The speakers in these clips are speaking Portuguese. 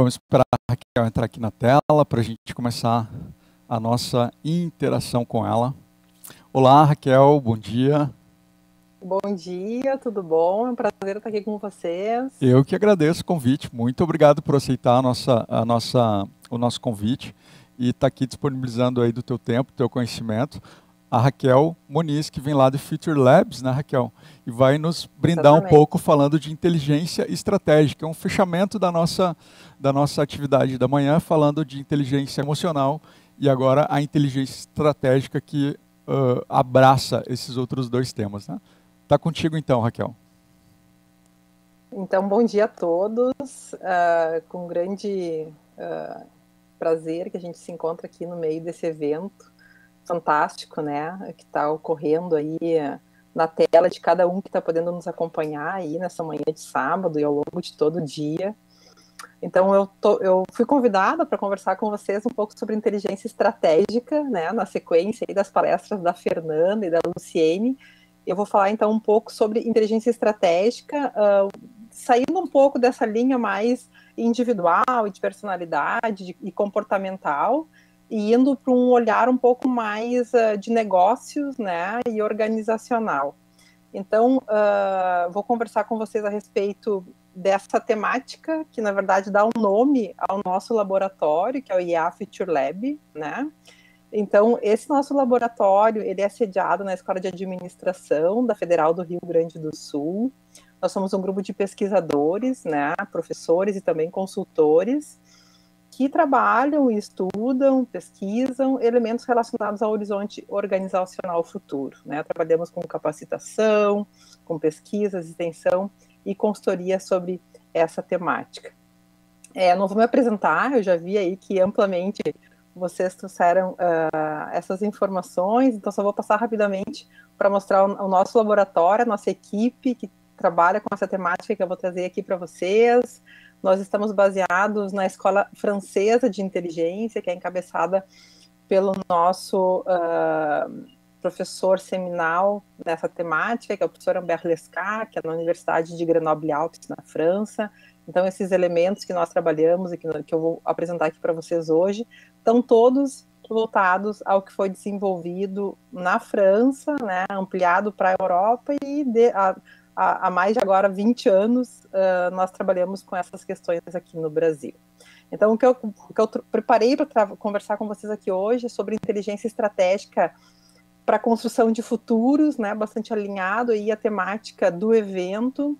Vamos esperar a Raquel entrar aqui na tela para a gente começar a nossa interação com ela. Olá, Raquel, bom dia. Bom dia, tudo bom? É um prazer estar aqui com vocês. Eu que agradeço o convite. Muito obrigado por aceitar o nosso convite e estar aqui disponibilizando aí do teu tempo, do teu conhecimento. A Raquel Muniz, que vem lá do Future Labs, né, Raquel? E vai nos brindar um pouco falando de inteligência estratégica. É um fechamento da nossa atividade da manhã, falando de inteligência emocional e agora a inteligência estratégica que abraça esses outros dois temas, né? Tá contigo então, Raquel. Então, bom dia a todos. Com grande prazer que a gente se encontra aqui no meio desse evento fantástico, né, que está ocorrendo aí na tela de cada um que está podendo nos acompanhar aí nessa manhã de sábado e ao longo de todo o dia. Então, eu fui convidada para conversar com vocês um pouco sobre inteligência estratégica, né, na sequência aí das palestras da Fernanda e da Luciene. Eu vou falar, então, um pouco sobre inteligência estratégica, saindo um pouco dessa linha mais individual e de personalidade e comportamental, e indo para um olhar um pouco mais de negócios, né, e organizacional. Então, vou conversar com vocês a respeito dessa temática, que na verdade dá um nome ao nosso laboratório, que é o IA Future Lab, né? Então, esse nosso laboratório, ele é sediado na Escola de Administração da Federal do Rio Grande do Sul. Nós somos um grupo de pesquisadores, né, professores e também consultores, que trabalham e estudam, pesquisam elementos relacionados ao horizonte organizacional futuro, né? Trabalhamos com capacitação, com pesquisas, extensão e consultoria sobre essa temática. Não vou me apresentar, eu já vi aí que amplamente vocês trouxeram essas informações, então só vou passar rapidamente para mostrar o nosso laboratório, a nossa equipe que trabalha com essa temática que eu vou trazer aqui para vocês. Nós estamos baseados na Escola Francesa de Inteligência, que é encabeçada pelo nosso professor seminal nessa temática, que é o professor Humbert Lescar, que é na Universidade de Grenoble-Alpes, na França. Então, esses elementos que nós trabalhamos e que eu vou apresentar aqui para vocês hoje, estão todos voltados ao que foi desenvolvido na França, né, ampliado para a Europa e há mais de agora 20 anos nós trabalhamos com essas questões aqui no Brasil. Então, o que eu preparei para conversar com vocês aqui hoje é sobre inteligência estratégica para a construção de futuros, né, bastante alinhado aí à temática do evento.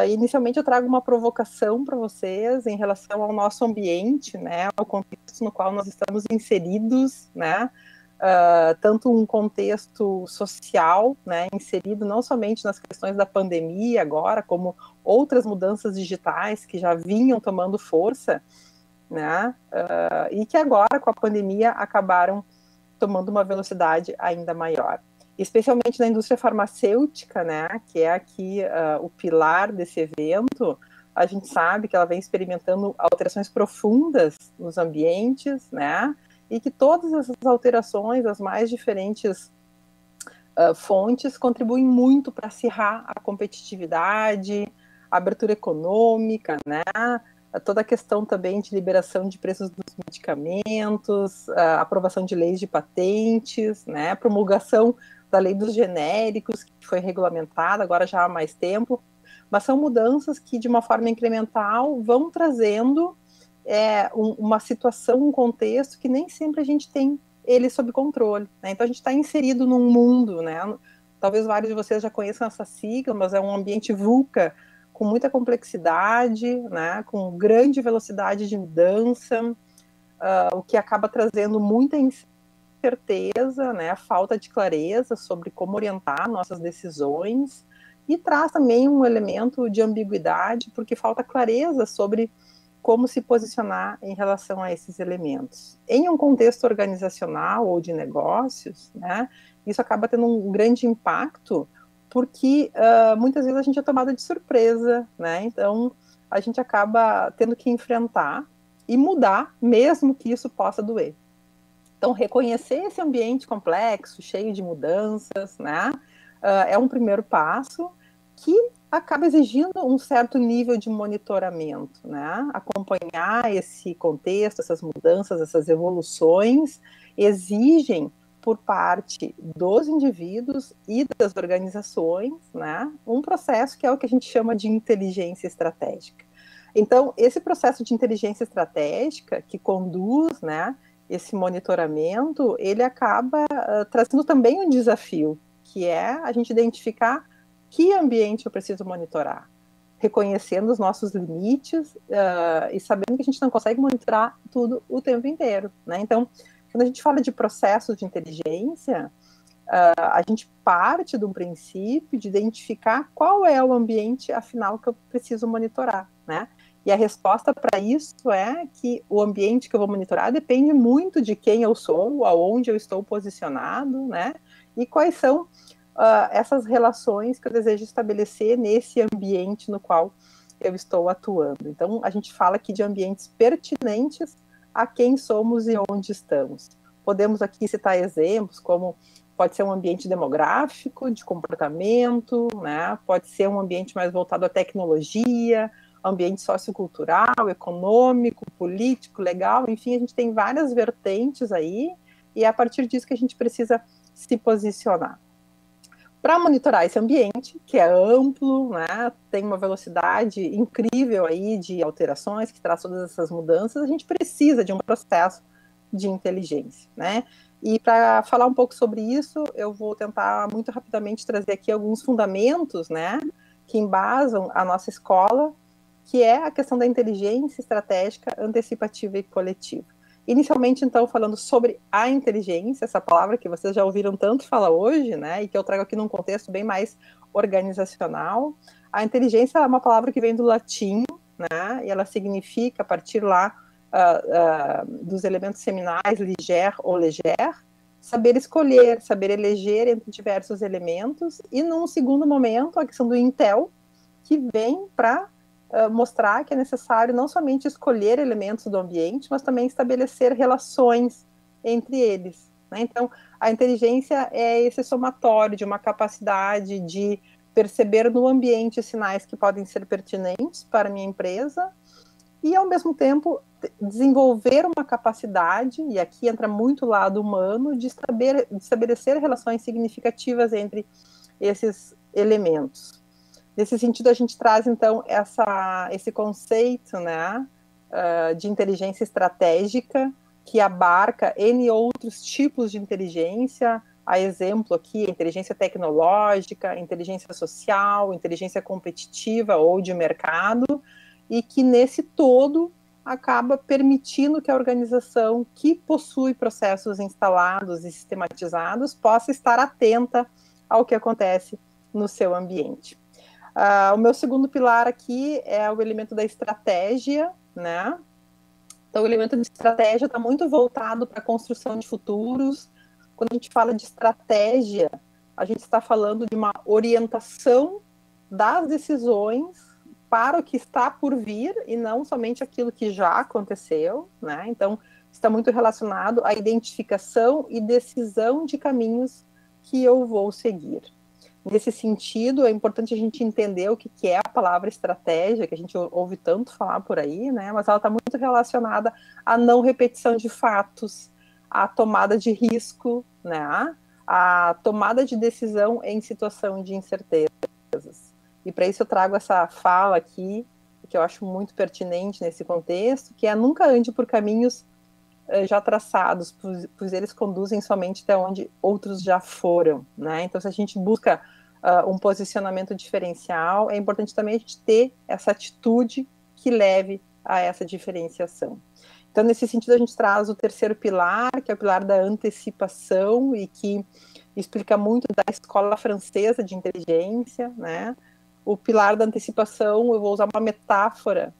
Inicialmente eu trago uma provocação para vocês em relação ao nosso ambiente, né, ao contexto no qual nós estamos inseridos, né, tanto um contexto social, né, inserido não somente nas questões da pandemia agora, como outras mudanças digitais que já vinham tomando força, né, e que agora com a pandemia acabaram tomando uma velocidade ainda maior. Especialmente na indústria farmacêutica, né, que é aqui o pilar desse evento, a gente sabe que ela vem experimentando alterações profundas nos ambientes, né, e que todas essas alterações, as mais diferentes fontes, contribuem muito para acirrar a competitividade, a abertura econômica, né, toda a questão também de liberação de preços dos medicamentos, a aprovação de leis de patentes, né, a promulgação da lei dos genéricos, que foi regulamentada agora já há mais tempo, mas são mudanças que, de uma forma incremental, vão trazendo uma situação, um contexto que nem sempre a gente tem ele sob controle, né? Então a gente está inserido num mundo, né? Talvez vários de vocês já conheçam essa sigla, mas é um ambiente VUCA, com muita complexidade, né, com grande velocidade de mudança, o que acaba trazendo muita incerteza, né, falta de clareza sobre como orientar nossas decisões, e traz também um elemento de ambiguidade, porque falta clareza sobre como se posicionar em relação a esses elementos. Em um contexto organizacional ou de negócios, né, isso acaba tendo um grande impacto, porque muitas vezes a gente é tomada de surpresa, né? Então a gente acaba tendo que enfrentar e mudar, mesmo que isso possa doer. Então, reconhecer esse ambiente complexo, cheio de mudanças, né? É um primeiro passo que acaba exigindo um certo nível de monitoramento, né? Acompanhar esse contexto, essas mudanças, essas evoluções, exigem por parte dos indivíduos e das organizações, né, um processo que é o que a gente chama de inteligência estratégica. Então, esse processo de inteligência estratégica que conduz, né, esse monitoramento, ele acaba trazendo também um desafio, que é a gente identificar que ambiente eu preciso monitorar, reconhecendo os nossos limites e sabendo que a gente não consegue monitorar tudo o tempo inteiro, né? Então, quando a gente fala de processos de inteligência, a gente parte de um princípio de identificar qual é o ambiente, afinal, que eu preciso monitorar, né? E a resposta para isso é que o ambiente que eu vou monitorar depende muito de quem eu sou, aonde eu estou posicionado, né? E quais são essas relações que eu desejo estabelecer nesse ambiente no qual eu estou atuando. Então, a gente fala aqui de ambientes pertinentes a quem somos e onde estamos. Podemos aqui citar exemplos como pode ser um ambiente demográfico, de comportamento, né? Pode ser um ambiente mais voltado à tecnologia, ambiente sociocultural, econômico, político, legal, enfim, a gente tem várias vertentes aí, e é a partir disso que a gente precisa se posicionar. Para monitorar esse ambiente, que é amplo, né, tem uma velocidade incrível aí de alterações, que traz todas essas mudanças, a gente precisa de um processo de inteligência, né? E para falar um pouco sobre isso, eu vou tentar muito rapidamente trazer aqui alguns fundamentos, né, que embasam a nossa escola, que é a questão da inteligência estratégica, antecipativa e coletiva. Inicialmente, então, falando sobre a inteligência, essa palavra que vocês já ouviram tanto falar hoje, né, e que eu trago aqui num contexto bem mais organizacional. A inteligência é uma palavra que vem do latim, né, e ela significa, a partir lá dos elementos seminais, liger ou leger, saber escolher, saber eleger entre diversos elementos, e num segundo momento, a questão do intel, que vem para mostrar que é necessário não somente escolher elementos do ambiente, mas também estabelecer relações entre eles, né? Então, a inteligência é esse somatório de uma capacidade de perceber no ambiente sinais que podem ser pertinentes para a minha empresa e, ao mesmo tempo, desenvolver uma capacidade, e aqui entra muito o lado humano, de estabelecer relações significativas entre esses elementos. Nesse sentido, a gente traz, então, esse conceito, né, de inteligência estratégica, que abarca N outros tipos de inteligência, a exemplo aqui, inteligência tecnológica, inteligência social, inteligência competitiva ou de mercado, e que nesse todo acaba permitindo que a organização que possui processos instalados e sistematizados possa estar atenta ao que acontece no seu ambiente. O meu segundo pilar aqui é o elemento da estratégia, né? Então, o elemento de estratégia está muito voltado para a construção de futuros. Quando a gente fala de estratégia, a gente está falando de uma orientação das decisões para o que está por vir e não somente aquilo que já aconteceu, né? Então, está muito relacionado à identificação e decisão de caminhos que eu vou seguir. Nesse sentido, é importante a gente entender o que é a palavra estratégia, que a gente ouve tanto falar por aí, né? Mas ela está muito relacionada à não repetição de fatos, à tomada de risco, né? À tomada de decisão em situação de incertezas. E para isso eu trago essa fala aqui, que eu acho muito pertinente nesse contexto, que é nunca ande por caminhos já traçados, pois eles conduzem somente até onde outros já foram, né? Então, se a gente busca um posicionamento diferencial, é importante também a gente ter essa atitude que leve a essa diferenciação. Então, nesse sentido, a gente traz o terceiro pilar, que é o pilar da antecipação, e que explica muito da escola francesa de inteligência, né? O pilar da antecipação, eu vou usar uma metáfora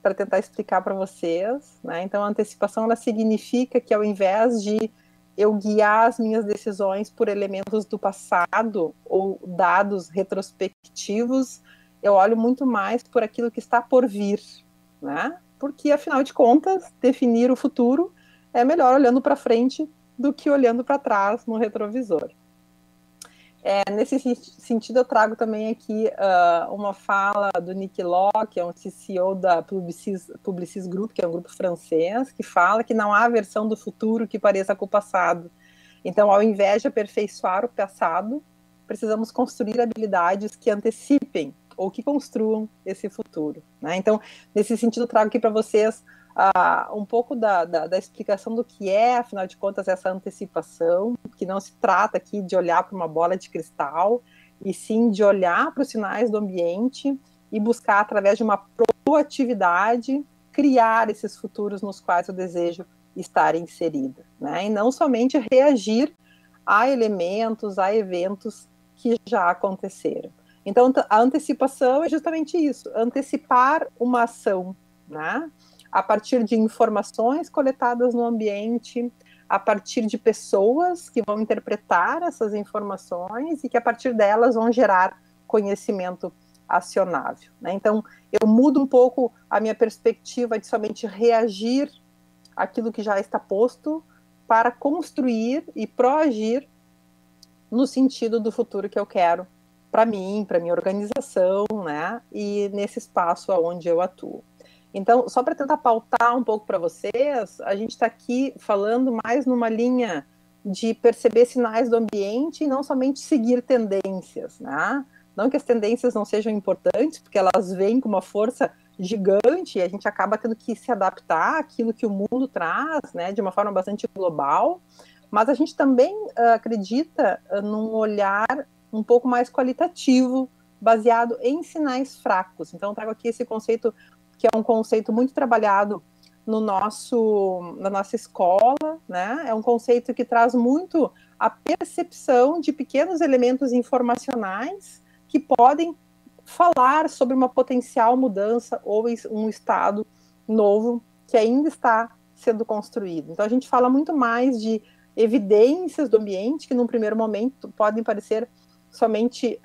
para tentar explicar para vocês, né? Então, a antecipação, ela significa que ao invés de eu guiar as minhas decisões por elementos do passado ou dados retrospectivos, eu olho muito mais por aquilo que está por vir, né? Porque, afinal de contas, definir o futuro é melhor olhando para frente do que olhando para trás no retrovisor. Nesse sentido, eu trago também aqui uma fala do Nick Law, que é um CCO da Publicis Group, que é um grupo francês, que fala que não há versão do futuro que pareça com o passado. Então, ao invés de aperfeiçoar o passado, precisamos construir habilidades que antecipem ou que construam esse futuro, né? Então, nesse sentido, eu trago aqui para vocês um pouco da explicação do que é, afinal de contas, essa antecipação, que não se trata aqui de olhar para uma bola de cristal, e sim de olhar para os sinais do ambiente e buscar, através de uma proatividade, criar esses futuros nos quais eu desejo estar inserida, né? E não somente reagir a elementos, a eventos que já aconteceram. Então, a antecipação é justamente isso, antecipar uma ação, né? A partir de informações coletadas no ambiente, a partir de pessoas que vão interpretar essas informações e que, a partir delas, vão gerar conhecimento acionável, né? Então, eu mudo um pouco a minha perspectiva de somente reagir àquilo que já está posto para construir e proagir no sentido do futuro que eu quero para mim, para minha organização, né? E nesse espaço onde eu atuo. Então, só para tentar pautar um pouco para vocês, a gente está aqui falando mais numa linha de perceber sinais do ambiente e não somente seguir tendências, né? Não que as tendências não sejam importantes, porque elas vêm com uma força gigante e a gente acaba tendo que se adaptar àquilo que o mundo traz, né? De uma forma bastante global, mas a gente também acredita num olhar um pouco mais qualitativo, baseado em sinais fracos. Então, eu trago aqui esse conceito que é um conceito muito trabalhado na nossa escola, né? É um conceito que traz muito a percepção de pequenos elementos informacionais que podem falar sobre uma potencial mudança ou um estado novo que ainda está sendo construído. Então, a gente fala muito mais de evidências do ambiente que, num primeiro momento, podem parecer somente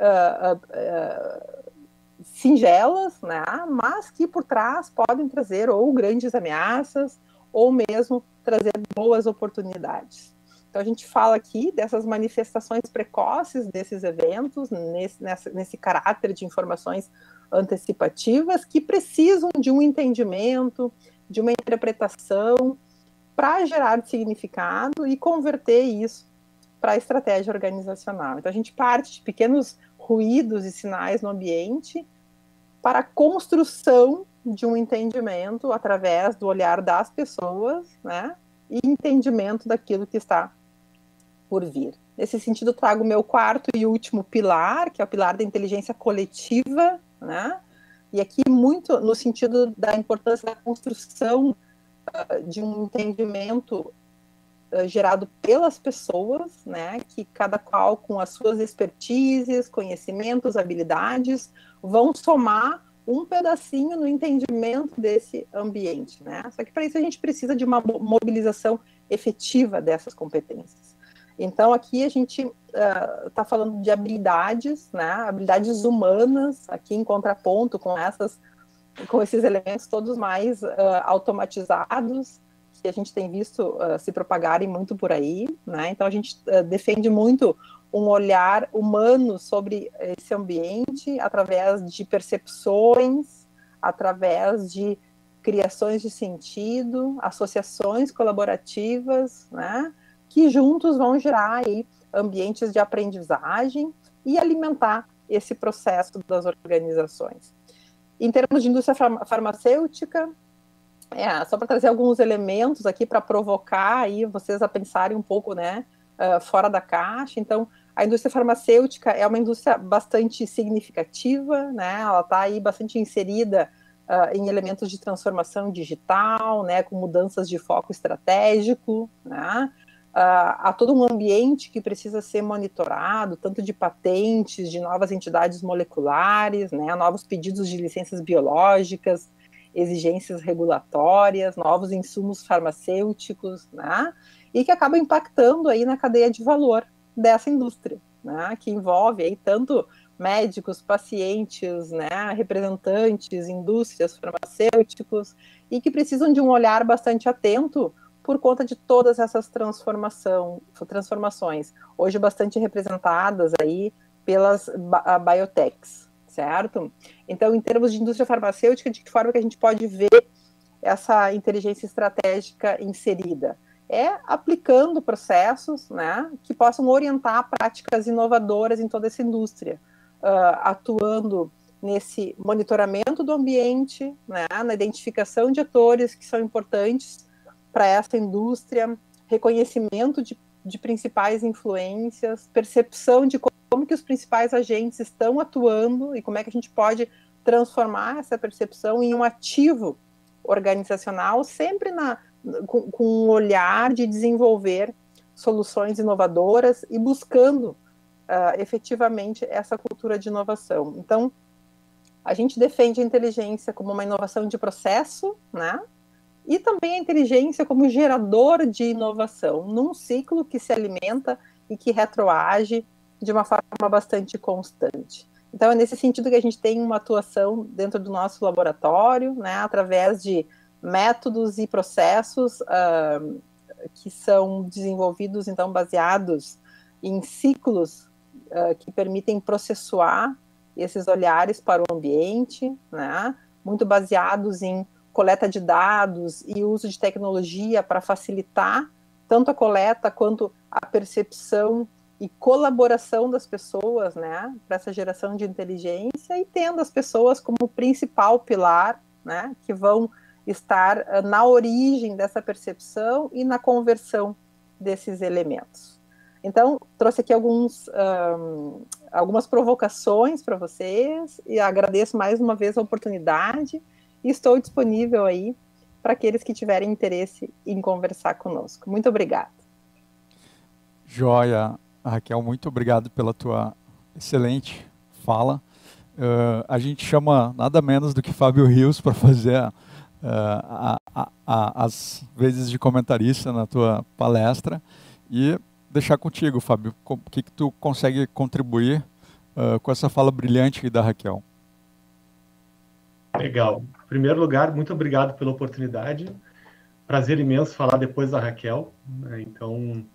singelas, né, mas que por trás podem trazer ou grandes ameaças ou mesmo trazer boas oportunidades. Então a gente fala aqui dessas manifestações precoces desses eventos, nesse caráter de informações antecipativas que precisam de um entendimento, de uma interpretação para gerar significado e converter isso para a estratégia organizacional. Então a gente parte de pequenos ruídos e sinais no ambiente para a construção de um entendimento através do olhar das pessoas, né, e entendimento daquilo que está por vir. Nesse sentido, trago o meu quarto e último pilar, que é o pilar da inteligência coletiva, né, e aqui muito no sentido da importância da construção de um entendimento gerado pelas pessoas, né, que cada qual com as suas expertises, conhecimentos, habilidades, vão somar um pedacinho no entendimento desse ambiente, né? Só que para isso a gente precisa de uma mobilização efetiva dessas competências. Então aqui a gente está falando de habilidades, né, habilidades humanas, aqui em contraponto com esses elementos todos mais automatizados, que a gente tem visto se propagarem muito por aí, né? Então a gente defende muito um olhar humano sobre esse ambiente através de percepções, através de criações de sentido, associações colaborativas, né? Que juntos vão gerar aí ambientes de aprendizagem e alimentar esse processo das organizações. Em termos de indústria farmacêutica, só para trazer alguns elementos aqui para provocar aí vocês a pensarem um pouco, né, fora da caixa. Então, a indústria farmacêutica é uma indústria bastante significativa, né, ela está aí bastante inserida em elementos de transformação digital, né, com mudanças de foco estratégico, né, há todo um ambiente que precisa ser monitorado, tanto de patentes, de novas entidades moleculares, né, novos pedidos de licenças biológicas, exigências regulatórias, novos insumos farmacêuticos, né, e que acaba impactando aí na cadeia de valor dessa indústria, né, que envolve aí tanto médicos, pacientes, né, representantes, indústrias, farmacêuticos, e que precisam de um olhar bastante atento por conta de todas essas transformações, hoje bastante representadas aí pelas biotechs, certo? Então, em termos de indústria farmacêutica, de que forma que a gente pode ver essa inteligência estratégica inserida? É aplicando processos, né, que possam orientar práticas inovadoras em toda essa indústria, atuando nesse monitoramento do ambiente, né, na identificação de atores que são importantes para essa indústria, reconhecimento de principais influências, percepção de como que os principais agentes estão atuando e como é que a gente pode transformar essa percepção em um ativo organizacional, sempre com um olhar de desenvolver soluções inovadoras e buscando efetivamente essa cultura de inovação. Então, a gente defende a inteligência como uma inovação de processo, né? E também a inteligência como gerador de inovação, num ciclo que se alimenta e que retroage de uma forma bastante constante. Então, é nesse sentido que a gente tem uma atuação dentro do nosso laboratório, né, através de métodos e processos que são desenvolvidos, então, baseados em ciclos que permitem processuar esses olhares para o ambiente, né, muito baseados em coleta de dados e uso de tecnologia para facilitar tanto a coleta quanto a percepção e colaboração das pessoas, né, para essa geração de inteligência, e tendo as pessoas como principal pilar, né, que vão estar na origem dessa percepção e na conversão desses elementos. Então, trouxe aqui algumas provocações para vocês, e agradeço mais uma vez a oportunidade, e estou disponível aí para aqueles que tiverem interesse em conversar conosco. Muito obrigada. Joia. Raquel, muito obrigado pela tua excelente fala. A gente chama nada menos do que Fábio Rios para fazer as vezes de comentarista na tua palestra, e deixar contigo, Fábio, o que tu consegue contribuir com essa fala brilhante da Raquel. Legal. Em primeiro lugar, muito obrigado pela oportunidade. Prazer imenso falar depois da Raquel. Então,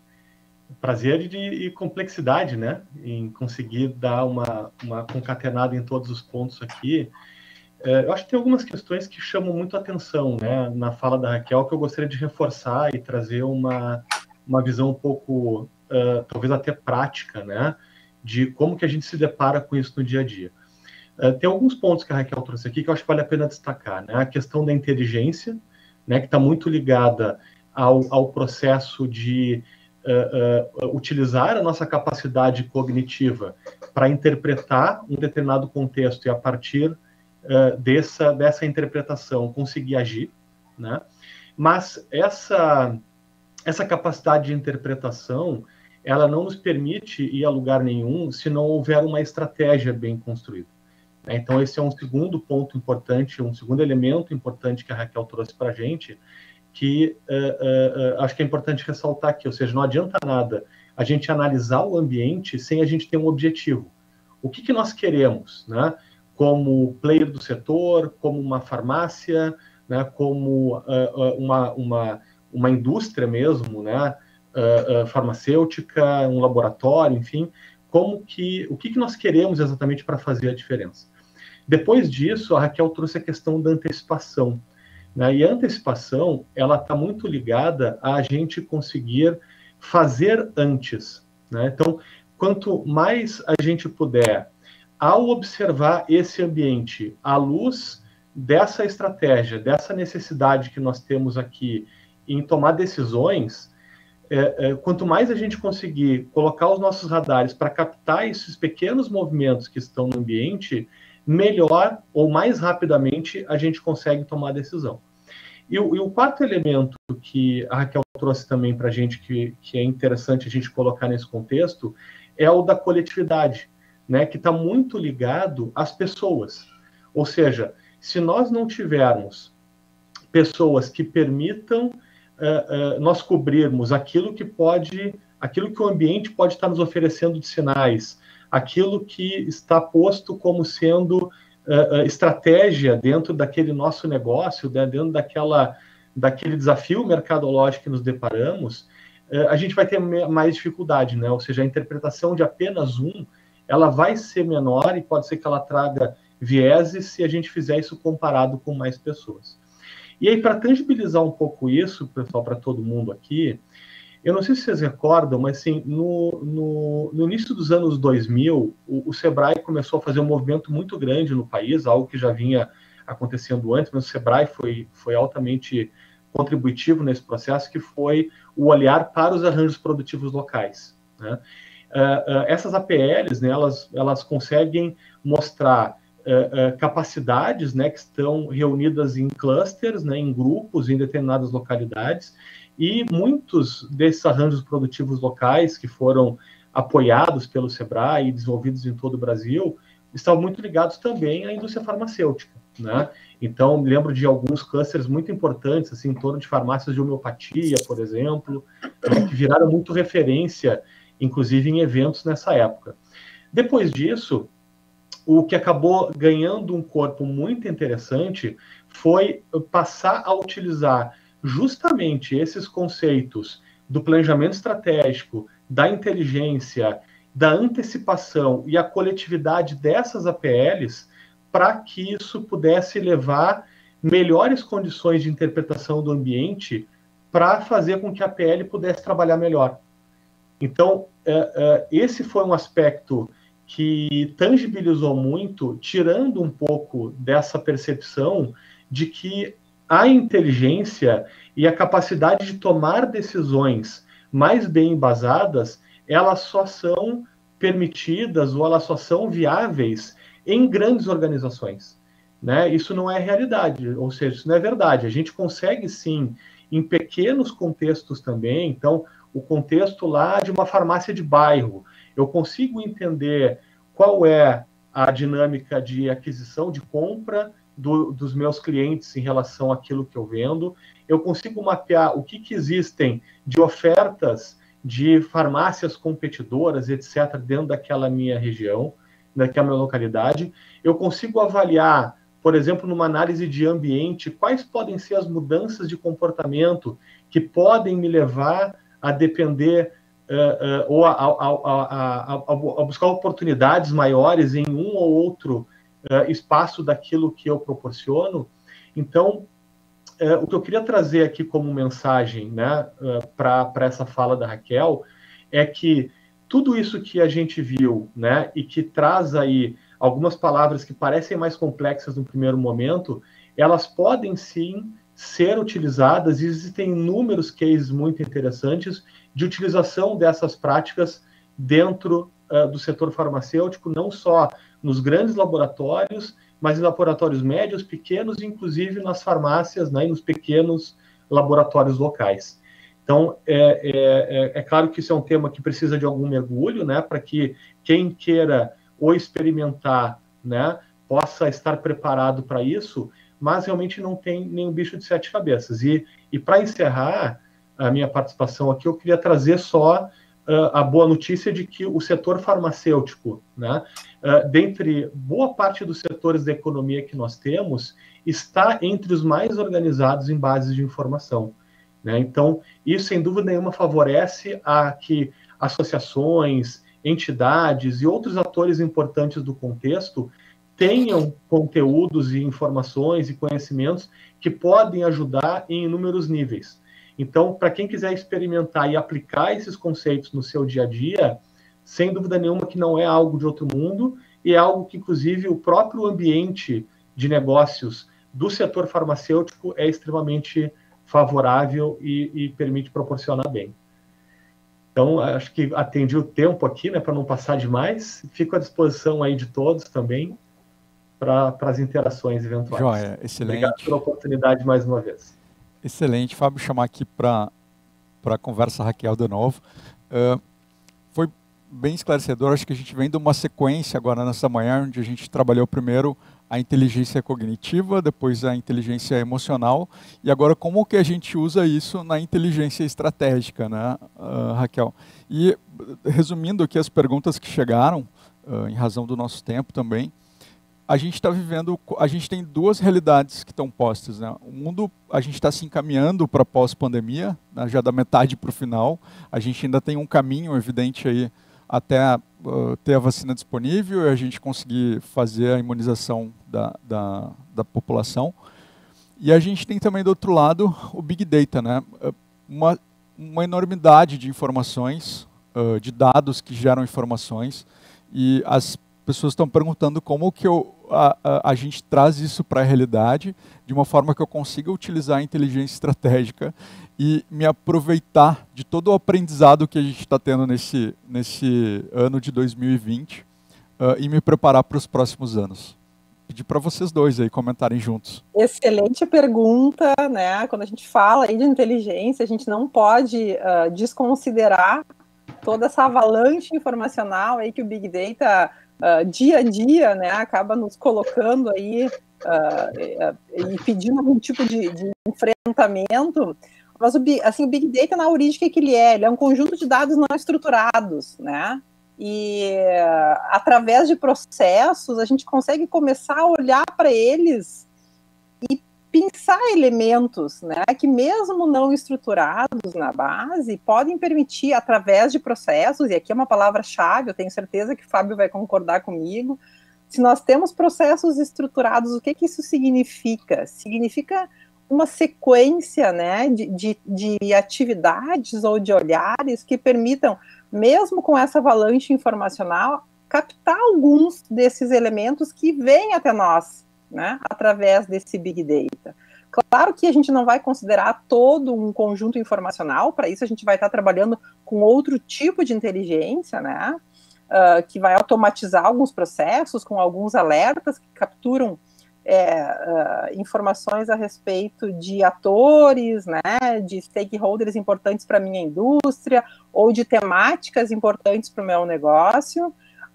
prazer e complexidade, né? Em conseguir dar uma concatenada em todos os pontos aqui. Eu acho que tem algumas questões que chamam muito atenção, né, na fala da Raquel, que eu gostaria de reforçar e trazer uma visão um pouco, talvez até prática, né, de como que a gente se depara com isso no dia a dia. Tem alguns pontos que a Raquel trouxe aqui que eu acho que vale a pena destacar, né? A questão da inteligência, né, que está muito ligada ao processo de utilizar a nossa capacidade cognitiva para interpretar um determinado contexto e, a partir dessa interpretação, conseguir agir, né? Mas essa capacidade de interpretação, ela não nos permite ir a lugar nenhum se não houver uma estratégia bem construída. Então, esse é um segundo ponto importante, um segundo elemento importante que a Raquel trouxe para a gente, que acho que é importante ressaltar aqui, ou seja, não adianta nada a gente analisar o ambiente sem a gente ter um objetivo. O que nós queremos, né? Como player do setor, como uma farmácia, né? Como uma indústria mesmo, né? Farmacêutica, um laboratório, enfim, o que nós queremos exatamente para fazer a diferença. Depois disso, a Raquel trouxe a questão da antecipação, né? E a antecipação, ela está muito ligada a gente conseguir fazer antes, né? Então, quanto mais a gente puder, ao observar esse ambiente, à luz dessa estratégia, dessa necessidade que nós temos aqui em tomar decisões, quanto mais a gente conseguir colocar os nossos radares para captar esses pequenos movimentos que estão no ambiente, melhor ou mais rapidamente a gente consegue tomar a decisão. E o quarto elemento que a Raquel trouxe também para a gente, que é interessante a gente colocar nesse contexto, é o da coletividade, né, que está muito ligado às pessoas. Ou seja, se nós não tivermos pessoas que permitam nós cobrirmos aquilo que o ambiente pode estar nos oferecendo de sinais, aquilo que está posto como sendo estratégia dentro daquele nosso negócio, né, dentro daquele desafio mercadológico que nos deparamos, a gente vai ter mais dificuldade, né? Ou seja, a interpretação de apenas ela vai ser menor e pode ser que ela traga vieses se a gente fizer isso comparado com mais pessoas. E aí, para tangibilizar um pouco isso, pessoal, para todo mundo aqui, eu não sei se vocês recordam, mas assim, no início dos anos 2000, o Sebrae começou a fazer um movimento muito grande no país, algo que já vinha acontecendo antes, mas o Sebrae foi altamente contributivo nesse processo, que foi o olhar para os arranjos produtivos locais, né? Essas APLs, né, elas conseguem mostrar capacidades, né, que estão reunidas em clusters, né, em grupos, em determinadas localidades, e muitos desses arranjos produtivos locais que foram apoiados pelo Sebrae e desenvolvidos em todo o Brasil estão muito ligados também à indústria farmacêutica, né? Então, me lembro de alguns clusters muito importantes, assim, em torno de farmácias de homeopatia, por exemplo, que viraram muito referência, inclusive em eventos nessa época. Depois disso, o que acabou ganhando um corpo muito interessante foi passar a utilizar justamente esses conceitos do planejamento estratégico, da inteligência, da antecipação e a coletividade dessas APLs para que isso pudesse levar melhores condições de interpretação do ambiente para fazer com que a APL pudesse trabalhar melhor. Então, esse foi um aspecto que tangibilizou muito, tirando um pouco dessa percepção de que a inteligência e a capacidade de tomar decisões mais bem embasadas, elas só são permitidas ou elas só são viáveis em grandes organizações, né? Isso não é realidade, ou seja, isso não é verdade. A gente consegue, sim, em pequenos contextos também. Então, o contexto lá de uma farmácia de bairro, eu consigo entender qual é a dinâmica de aquisição, de compra dos meus clientes em relação àquilo que eu vendo. Eu consigo mapear o que existem de ofertas de farmácias competidoras, etc., dentro daquela minha região, daquela minha localidade. Eu consigo avaliar, por exemplo, numa análise de ambiente, quais podem ser as mudanças de comportamento que podem me levar a depender ou a buscar oportunidades maiores em um ou outro espaço daquilo que eu proporciono. Então, o que eu queria trazer aqui como mensagem, né, para essa fala da Raquel, é que tudo isso que a gente viu, né, e que traz aí algumas palavras que parecem mais complexas no primeiro momento, elas podem sim ser utilizadas, e existem inúmeros cases muito interessantes de utilização dessas práticas dentro do setor farmacêutico, não só nos grandes laboratórios, mas em laboratórios médios, pequenos, inclusive nas farmácias, né, e nos pequenos laboratórios locais. Então, é claro que isso é um tema que precisa de algum mergulho, né, para que quem queira ou experimentar, né, possa estar preparado para isso, mas realmente não tem nenhum bicho de sete cabeças. E para encerrar a minha participação aqui, eu queria trazer só a boa notícia de que o setor farmacêutico, né, dentre boa parte dos setores da economia que nós temos, está entre os mais organizados em bases de informação, né? Então, isso, sem dúvida nenhuma, favorece a que associações, entidades e outros atores importantes do contexto tenham conteúdos e informações e conhecimentos que podem ajudar em inúmeros níveis. Então, para quem quiser experimentar e aplicar esses conceitos no seu dia a dia, sem dúvida nenhuma que não é algo de outro mundo, e é algo que, inclusive, o próprio ambiente de negócios do setor farmacêutico é extremamente favorável e permite proporcionar bem. Então, acho que atendi o tempo aqui, né, para não passar demais. Fico à disposição aí de todos também para as interações eventuais. Joia, excelente. Obrigado pela oportunidade mais uma vez. Excelente, Fábio, chamar aqui para a conversa Raquel de novo. Foi bem esclarecedor, acho que a gente vem de uma sequência agora nessa manhã, onde a gente trabalhou primeiro a inteligência cognitiva, depois a inteligência emocional, e agora como que a gente usa isso na inteligência estratégica, né, Raquel? E resumindo aqui as perguntas que chegaram, em razão do nosso tempo também, a gente está vivendo, a gente tem duas realidades que estão postas, né? O mundo, a gente está se encaminhando para pós-pandemia, né, já da metade para o final. A gente ainda tem um caminho evidente aí até ter a vacina disponível e a gente conseguir fazer a imunização da população. E a gente tem também do outro lado o Big Data, né? Uma enormidade de informações, de dados que geram informações, e as pessoas estão perguntando como que a gente traz isso para a realidade de uma forma que eu consiga utilizar a inteligência estratégica e me aproveitar de todo o aprendizado que a gente está tendo nesse ano de 2020 e me preparar para os próximos anos. Pedir para vocês dois aí comentarem juntos. Excelente pergunta, né? Quando a gente fala aí de inteligência, a gente não pode desconsiderar toda essa avalanche informacional aí que o Big Data dia a dia, né, acaba nos colocando aí e pedindo algum tipo de enfrentamento. Mas o Big Data, na origem, o que ele é? Ele é um conjunto de dados não estruturados, né? E através de processos a gente consegue começar a olhar para eles e pensar elementos, né, que mesmo não estruturados na base, podem permitir, através de processos, e aqui é uma palavra-chave, eu tenho certeza que o Fábio vai concordar comigo, se nós temos processos estruturados, o que isso significa? Significa uma sequência, né, de atividades ou de olhares que permitam, mesmo com essa avalanche informacional, captar alguns desses elementos que vêm até nós, né, através desse Big Data. Claro que a gente não vai considerar todo um conjunto informacional, para isso a gente vai estar trabalhando com outro tipo de inteligência, né, que vai automatizar alguns processos, com alguns alertas que capturam informações a respeito de atores, né, de stakeholders importantes para a minha indústria, ou de temáticas importantes para o meu negócio,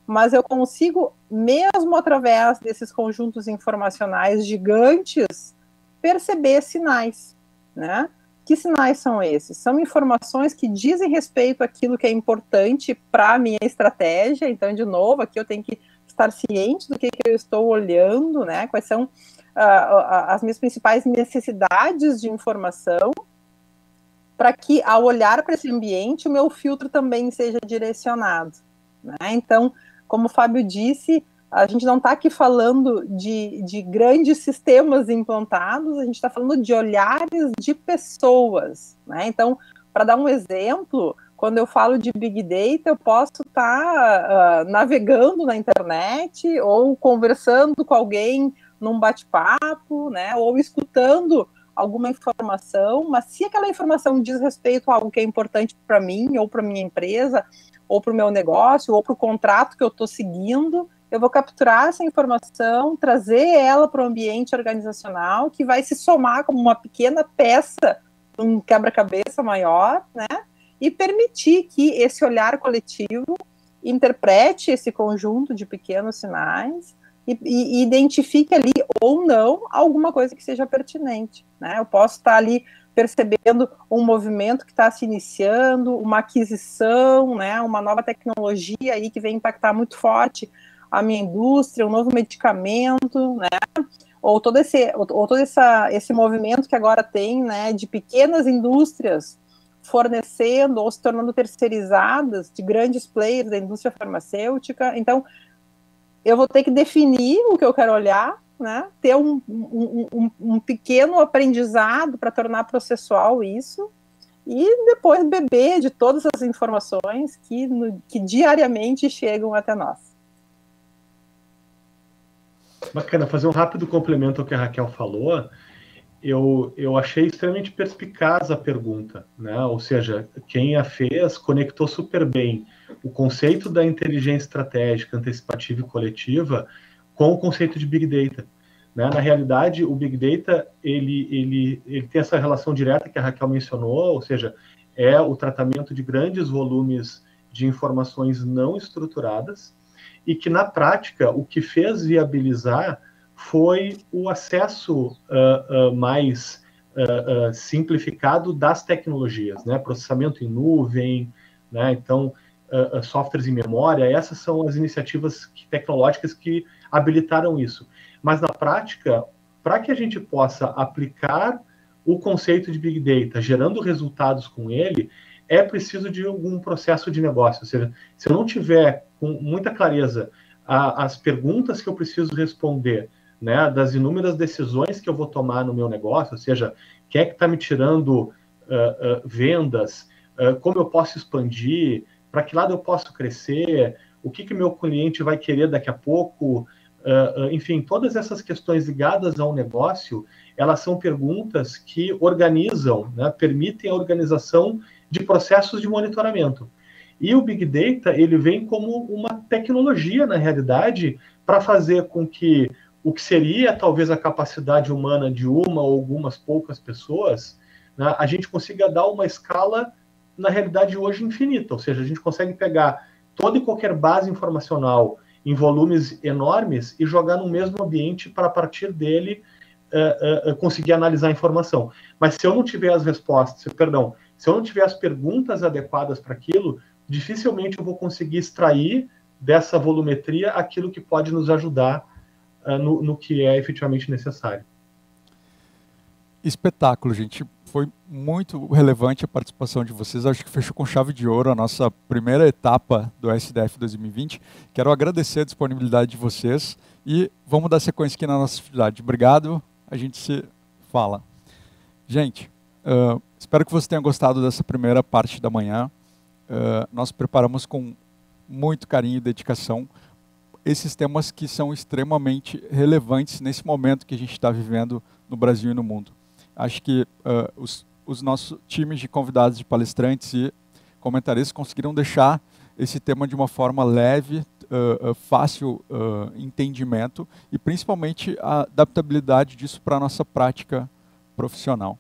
mas eu consigo, mesmo através desses conjuntos informacionais gigantes, perceber sinais, né? Que sinais são esses? São informações que dizem respeito àquilo que é importante para a minha estratégia. Então, de novo, aqui eu tenho que estar ciente do que eu estou olhando, né? Quais são as minhas principais necessidades de informação, para que, ao olhar para esse ambiente, o meu filtro também seja direcionado, né? Então, como o Fábio disse, a gente não está aqui falando de grandes sistemas implantados, a gente está falando de olhares de pessoas, né? Então, para dar um exemplo, quando eu falo de Big Data, eu posso estar navegando na internet ou conversando com alguém num bate-papo, né? Ou escutando alguma informação, mas se aquela informação diz respeito a algo que é importante para mim, ou para minha empresa, ou para o meu negócio, ou para o contrato que eu estou seguindo, eu vou capturar essa informação, trazer ela para o ambiente organizacional, que vai se somar como uma pequena peça de um quebra-cabeça maior, né? E permitir que esse olhar coletivo interprete esse conjunto de pequenos sinais e identifique ali ou não alguma coisa que seja pertinente, né? Eu posso estar ali percebendo um movimento que está se iniciando, uma aquisição, né, uma nova tecnologia aí que vem impactar muito forte a minha indústria, um novo medicamento, né, ou todo esse movimento que agora tem, né, de pequenas indústrias fornecendo ou se tornando terceirizadas de grandes players da indústria farmacêutica. Então, eu vou ter que definir o que eu quero olhar, né, ter um pequeno aprendizado para tornar processual isso, e depois beber de todas as informações que diariamente chegam até nós. Bacana, fazer um rápido complemento ao que a Raquel falou. Eu achei extremamente perspicaz a pergunta, né? Ou seja, quem a fez conectou super bem o conceito da inteligência estratégica, antecipativa e coletiva com o conceito de Big Data. Né? Na realidade, o Big Data ele tem essa relação direta que a Raquel mencionou, ou seja, é o tratamento de grandes volumes de informações não estruturadas, e que, na prática, o que fez viabilizar foi o acesso mais simplificado das tecnologias, né? Processamento em nuvem, né? Então, softwares em memória, essas são as iniciativas tecnológicas que habilitaram isso. Mas, na prática, para que a gente possa aplicar o conceito de Big Data, gerando resultados com ele, é preciso de algum processo de negócio. Ou seja, se eu não tiver com muita clareza as perguntas que eu preciso responder, né, das inúmeras decisões que eu vou tomar no meu negócio, ou seja, quem é que está me tirando vendas, como eu posso expandir, para que lado eu posso crescer, o que meu cliente vai querer daqui a pouco, enfim, todas essas questões ligadas ao negócio, elas são perguntas que organizam, né, permitem a organização de processos de monitoramento. E o Big Data, ele vem como uma tecnologia, na realidade, para fazer com que o que seria talvez a capacidade humana de uma ou algumas poucas pessoas, né, a gente consiga dar uma escala, na realidade, hoje infinita. Ou seja, a gente consegue pegar toda e qualquer base informacional em volumes enormes e jogar no mesmo ambiente para, a partir dele, conseguir analisar a informação. Mas se eu não tiver as respostas, se eu não tiver as perguntas adequadas para aquilo, dificilmente eu vou conseguir extrair dessa volumetria aquilo que pode nos ajudar no que é efetivamente necessário. Espetáculo, gente. Foi muito relevante a participação de vocês. Acho que fechou com chave de ouro a nossa primeira etapa do SDF 2020. Quero agradecer a disponibilidade de vocês e vamos dar sequência aqui na nossa atividade. Obrigado, a gente se fala. Gente, espero que você tenha gostado dessa primeira parte da manhã. Nós preparamos com muito carinho e dedicação esses temas que são extremamente relevantes nesse momento que a gente está vivendo no Brasil e no mundo. Acho que os nossos times de convidados, de palestrantes e comentaristas conseguiram deixar esse tema de uma forma leve, fácil entendimento e principalmente a adaptabilidade disso para a nossa prática profissional.